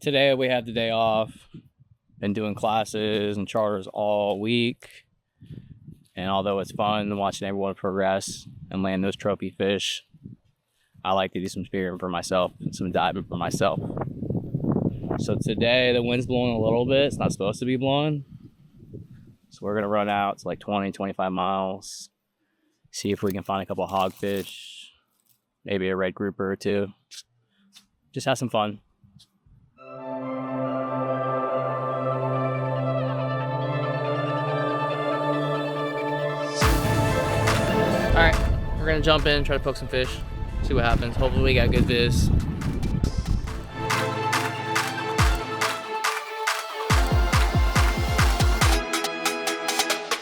Today we had the day off. Been doing classes and charters all week. And although it's fun watching everyone progress and land those trophy fish, I like to do some spearing for myself and some diving for myself. So today the wind's blowing a little bit. It's not supposed to be blowing. So we're gonna run out to like 20, 25 miles. See if we can find a couple of hogfish, maybe a red grouper or two. Just have some fun. All right, we're gonna jump in, try to poke some fish, see what happens. Hopefully we got good viz.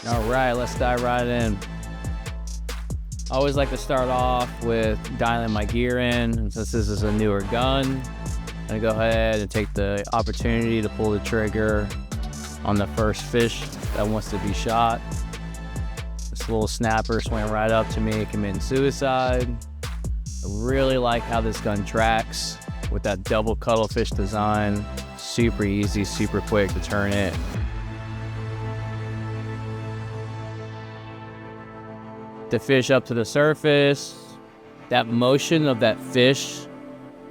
All right, let's dive right in. I always like to start off with dialing my gear in, and since this is a newer gun, I'm gonna go ahead and take the opportunity to pull the trigger on the first fish that wants to be shot. This little snapper swam right up to me, committing suicide. I really like how this gun tracks with that double cuttlefish design. Super easy, super quick to turn it. The fish up to the surface. That motion of that fish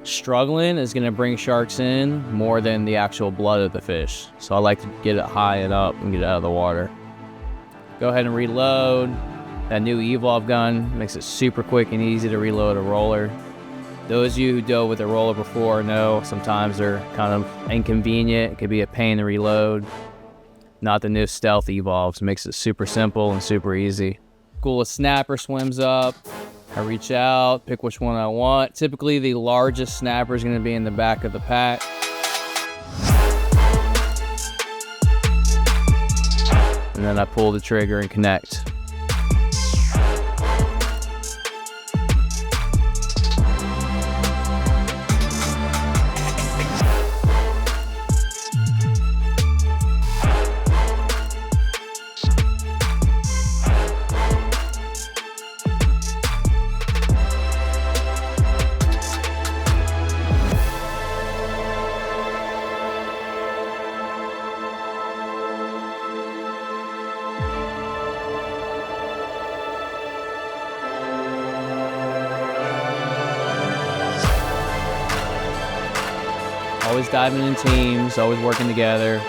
struggling is gonna bring sharks in more than the actual blood of the fish. So I like to get it high and up and get it out of the water. Go ahead and reload. That new Evolve gun makes it super quick and easy to reload a roller. Those of you who dove with a roller before know sometimes they're kind of inconvenient. It could be a pain to reload. Not the new Stealth Evolves. Makes it super simple and super easy. Coolest snapper swims up. I reach out, pick which one I want. Typically the largest snapper is gonna be in the back of the pack. And then I pull the trigger and connect. Always diving in teams, always working together.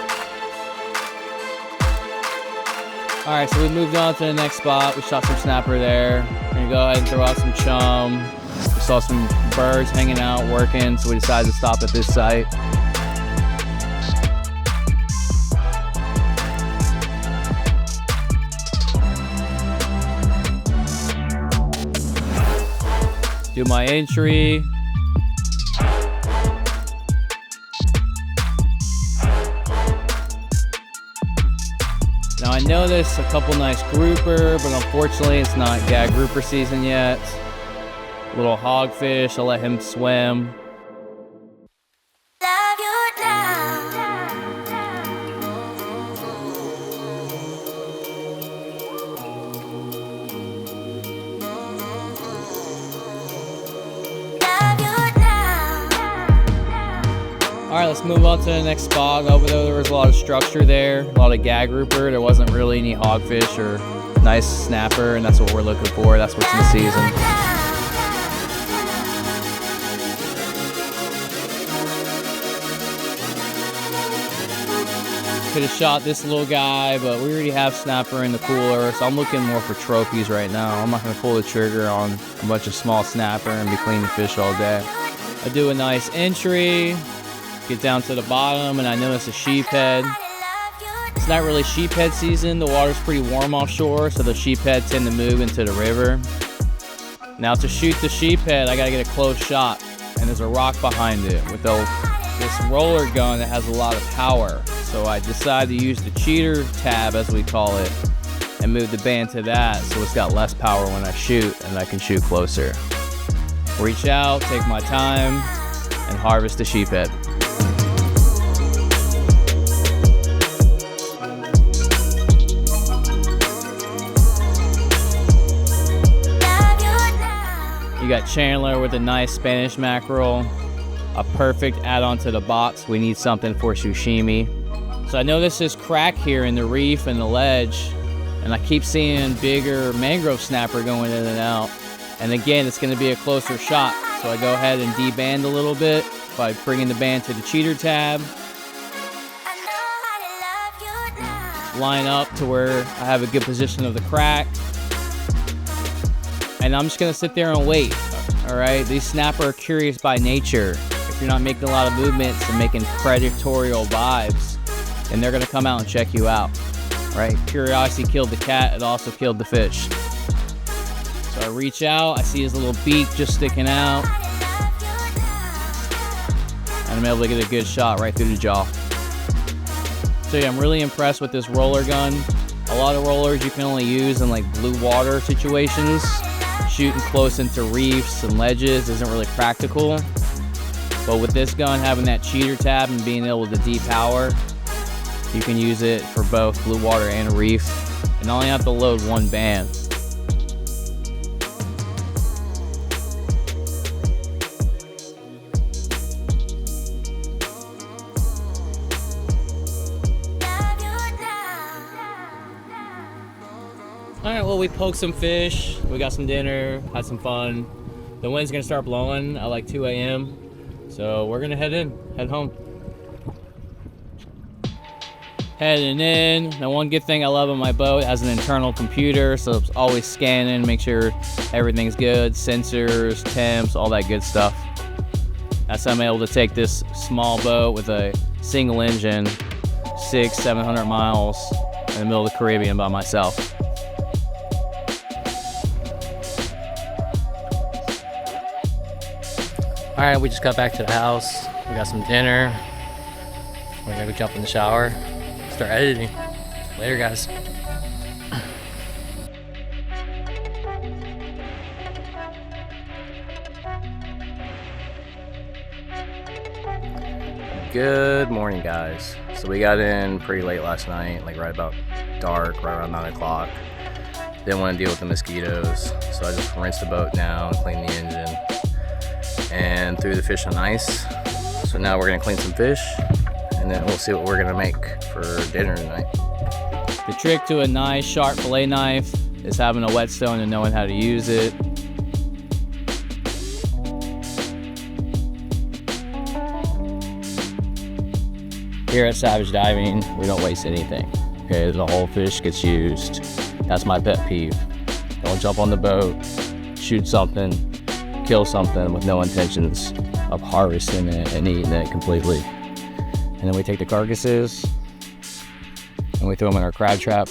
All right, so we moved on to the next spot. We shot some snapper there. We're gonna go ahead and throw out some chum. We saw some birds hanging out, working, so we decided to stop at this site. Do my entry. Now I noticed a couple nice grouper, but unfortunately it's not gag grouper season yet. Little hogfish, I'll let him swim. All right, let's move on to the next spot. Over there was a lot of structure there, a lot of gag grouper. There wasn't really any hogfish or nice snapper, and that's what we're looking for. That's what's in the season. Could have shot this little guy, but we already have snapper in the cooler, so I'm looking more for trophies right now. I'm not gonna pull the trigger on a bunch of small snapper and be cleaning fish all day. I do a nice entry. Get down to the bottom and I notice a sheephead. It's not really sheephead season. The water's pretty warm offshore, so the sheephead tend to move into the river. Now to shoot the sheephead, I gotta get a close shot, and there's a rock behind it with this roller gun that has a lot of power. So I decided to use the cheater tab, as we call it, and move the band to that so it's got less power when I shoot and I can shoot closer. Reach out, take my time, and harvest the sheephead. You got Chandler with a nice Spanish mackerel. a perfect add-on to the box. We need something for sashimi. So I noticed this crack here in the reef and the ledge, and I keep seeing bigger mangrove snapper going in and out. And again, it's going to be a closer shot. So I go ahead and deband a little bit by bringing the band to the cheater tab. Line up to where I have a good position of the crack. And I'm just going to sit there and wait. All right, these snapper are curious by nature. If you're not making a lot of movements and making predatorial vibes, then they're gonna come out and check you out, right? Curiosity killed the cat, it also killed the fish. So I reach out, I see his little beak just sticking out, and I'm able to get a good shot right through the jaw. So yeah, I'm really impressed with this roller gun. A lot of rollers you can only use in like blue water situations. Shooting close into reefs and ledges isn't really practical. But with this gun having that cheater tab and being able to depower, you can use it for both blue water and reef. And only have to load one band. Alright, well, we poked some fish, we got some dinner, had some fun. The wind's gonna start blowing at like 2 a.m. So we're gonna head home. Heading in. Now, one good thing I love on my boat, it has an internal computer, so it's always scanning, make sure everything's good, sensors, temps, all that good stuff. That's how I'm able to take this small boat with a single engine, 600-700 miles in the middle of the Caribbean by myself. All right, we just got back to the house. We got some dinner. We're gonna go jump in the shower, start editing. Later, guys. Good morning, guys. So we got in pretty late last night, like right about dark, right around 9 o'clock. Didn't want to deal with the mosquitoes, so I just rinsed the boat now and cleaned the engine and threw the fish on ice. So now we're gonna clean some fish and then we'll see what we're gonna make for dinner tonight. The trick to a nice sharp fillet knife is having a whetstone and knowing how to use it. Here at Savage Diving, we don't waste anything. Okay, the whole fish gets used. That's my pet peeve. Don't jump on the boat, shoot something, kill something with no intentions of harvesting it and eating it completely. And then we take the carcasses and we throw them in our crab trap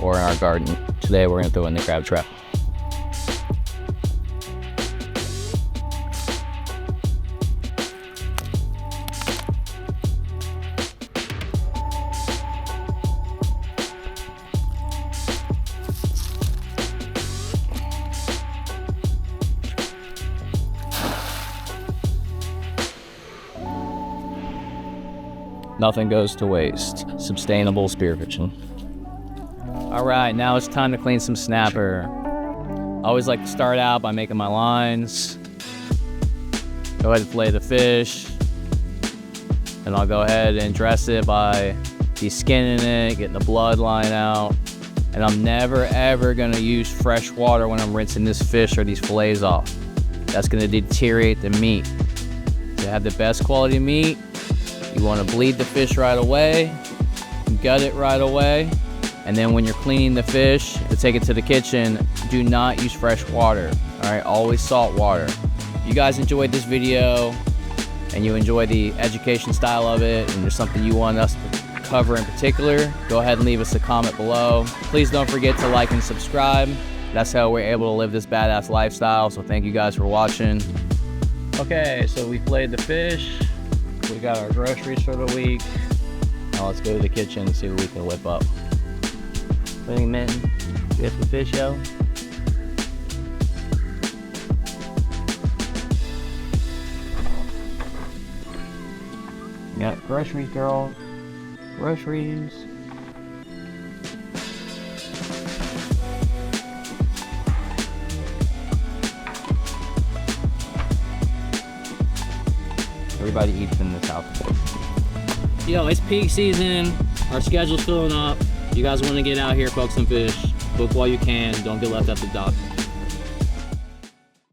or in our garden. Today we're gonna throw in the crab trap. Nothing goes to waste. Sustainable spearfishing. All right, now it's time to clean some snapper. I always like to start out by making my lines. Go ahead and fillet the fish. And I'll go ahead and dress it by de-skinning it, getting the blood line out. And I'm never ever gonna use fresh water when I'm rinsing this fish or these fillets off. That's gonna deteriorate the meat. To have the best quality meat, you want to bleed the fish right away, gut it right away, and then when you're cleaning the fish to take it to the kitchen, do not use fresh water. All right, always salt water. If you guys enjoyed this video and you enjoy the education style of it and there's something you want us to cover in particular, go ahead and leave us a comment below. Please don't forget to like and subscribe. That's how we're able to live this badass lifestyle, so thank you guys for watching. Okay, so we filleted the fish. We got our groceries for the week. Now let's go to the kitchen and see what we can whip up. What do you think, Minton? Do you have some fish, yo? Got groceries, girl. Groceries. everybody eats in this house. Yo, it's peak season. Our schedule's filling up. You guys want to get out here, poke some fish. Book while you can. Don't get left at the dock.